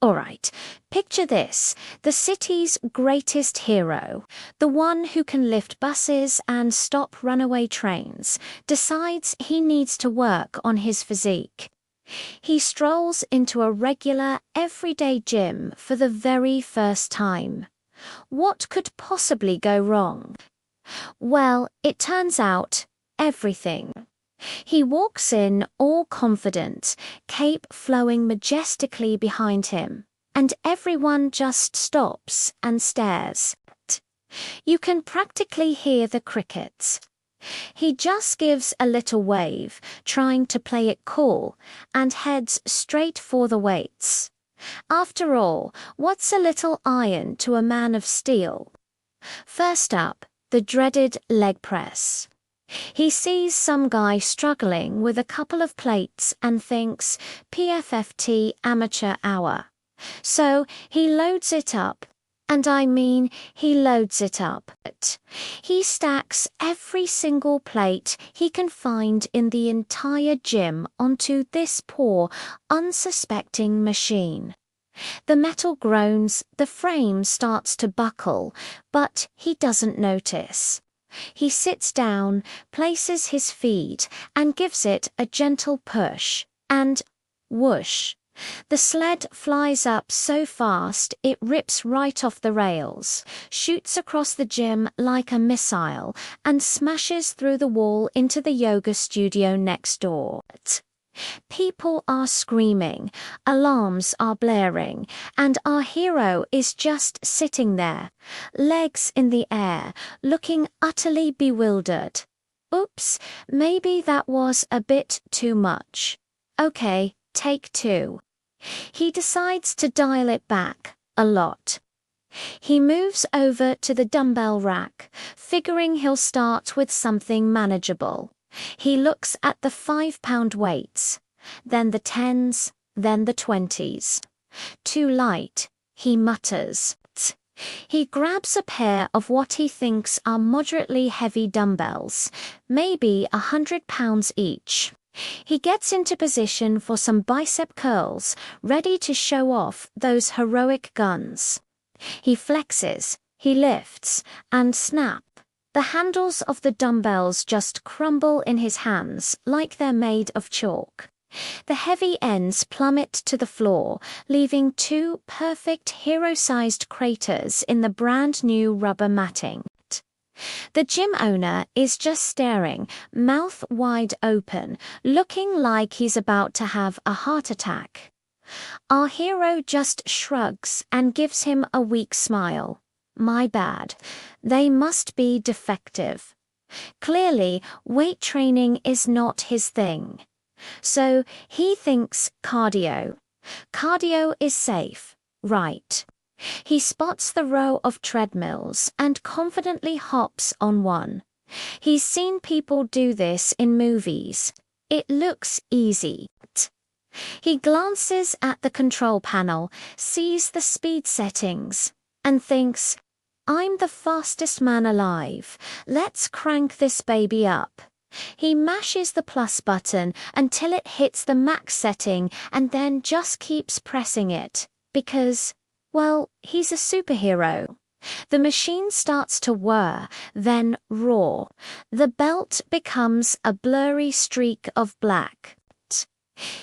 Alright, picture this, the city's greatest hero, the one who can lift buses and stop runaway trains, decides he needs to work on his physique. He strolls into a regular, everyday gym for the very first time. What could possibly go wrong? Well, it turns out, everything. He walks in all confident, cape flowing majestically behind him, and everyone just stops and stares. You can practically hear the crickets. He just gives a little wave, trying to play it cool, and heads straight for the weights. After all, what's a little iron to a man of steel? First up, the dreaded leg press. He sees some guy struggling with a couple of plates and thinks, PFFT amateur hour. So he loads it up. And I mean, he loads it up. He stacks every single plate he can find in the entire gym onto this poor, unsuspecting machine. The metal groans, the frame starts to buckle, but he doesn't notice. He sits down, places his feet, and gives it a gentle push, and whoosh. The sled flies up so fast it rips right off the rails, shoots across the gym like a missile, and smashes through the wall into the yoga studio next door. People are screaming, alarms are blaring, and our hero is just sitting there, legs in the air, looking utterly bewildered. Oops, maybe that was a bit too much. Okay, take two. He decides to dial it back a lot. He moves over to the dumbbell rack, figuring he'll start with something manageable. He looks at the 5-pound weights, then the 10s, then the 20s. Too light, he mutters. He grabs a pair of what he thinks are moderately heavy dumbbells, maybe 100 pounds each. He gets into position for some bicep curls, ready to show off those heroic guns. He flexes, he lifts, and snap. The handles of the dumbbells just crumble in his hands like they're made of chalk. The heavy ends plummet to the floor, leaving two perfect hero-sized craters in the brand-new rubber matting. The gym owner is just staring, mouth wide open, looking like he's about to have a heart attack. Our hero just shrugs and gives him a weak smile. My bad. They must be defective. Clearly, weight training is not his thing. So he thinks cardio. Cardio is safe, right? He spots the row of treadmills and confidently hops on one. He's seen people do this in movies. It looks easy. He glances at the control panel, sees the speed settings, and thinks, I'm the fastest man alive. Let's crank this baby up. He mashes the plus button until it hits the max setting and then just keeps pressing it, because, well, he's a superhero. The machine starts to whir, then roar. The belt becomes a blurry streak of black.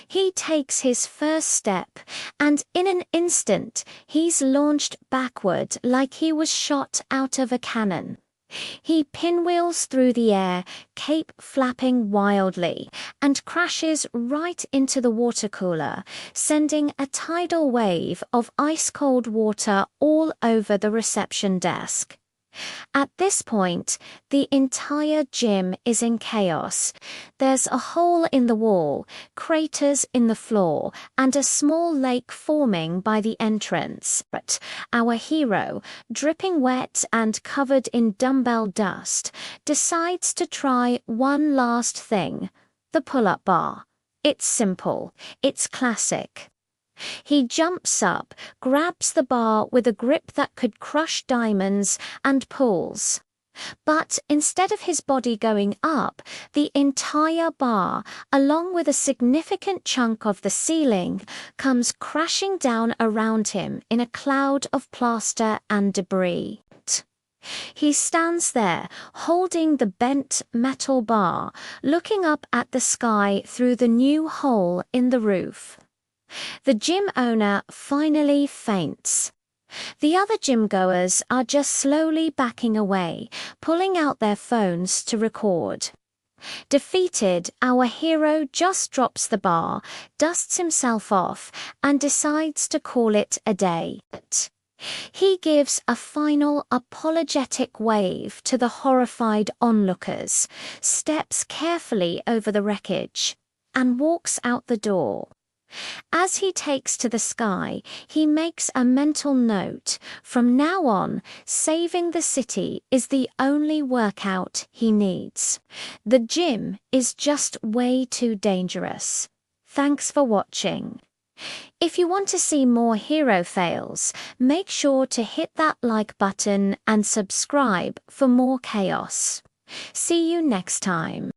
He takes his first step, and in an instant, he's launched backward like he was shot out of a cannon. He pinwheels through the air, cape flapping wildly, and crashes right into the water cooler, sending a tidal wave of ice-cold water all over the reception desk. At this point, the entire gym is in chaos. There's a hole in the wall, craters in the floor, and a small lake forming by the entrance. But our hero, dripping wet and covered in dumbbell dust, decides to try one last thing, the pull-up bar. It's simple. It's classic. He jumps up, grabs the bar with a grip that could crush diamonds, and pulls. But instead of his body going up, the entire bar, along with a significant chunk of the ceiling, comes crashing down around him in a cloud of plaster and debris. He stands there, holding the bent metal bar, looking up at the sky through the new hole in the roof. The gym owner finally faints. The other gym goers are just slowly backing away, pulling out their phones to record. Defeated, our hero just drops the bar, dusts himself off, and decides to call it a day. He gives a final apologetic wave to the horrified onlookers, steps carefully over the wreckage, and walks out the door. As he takes to the sky, he makes a mental note. From now on, saving the city is the only workout he needs. The gym is just way too dangerous. Thanks for watching. If you want to see more hero fails, make sure to hit that like button and subscribe for more chaos. See you next time.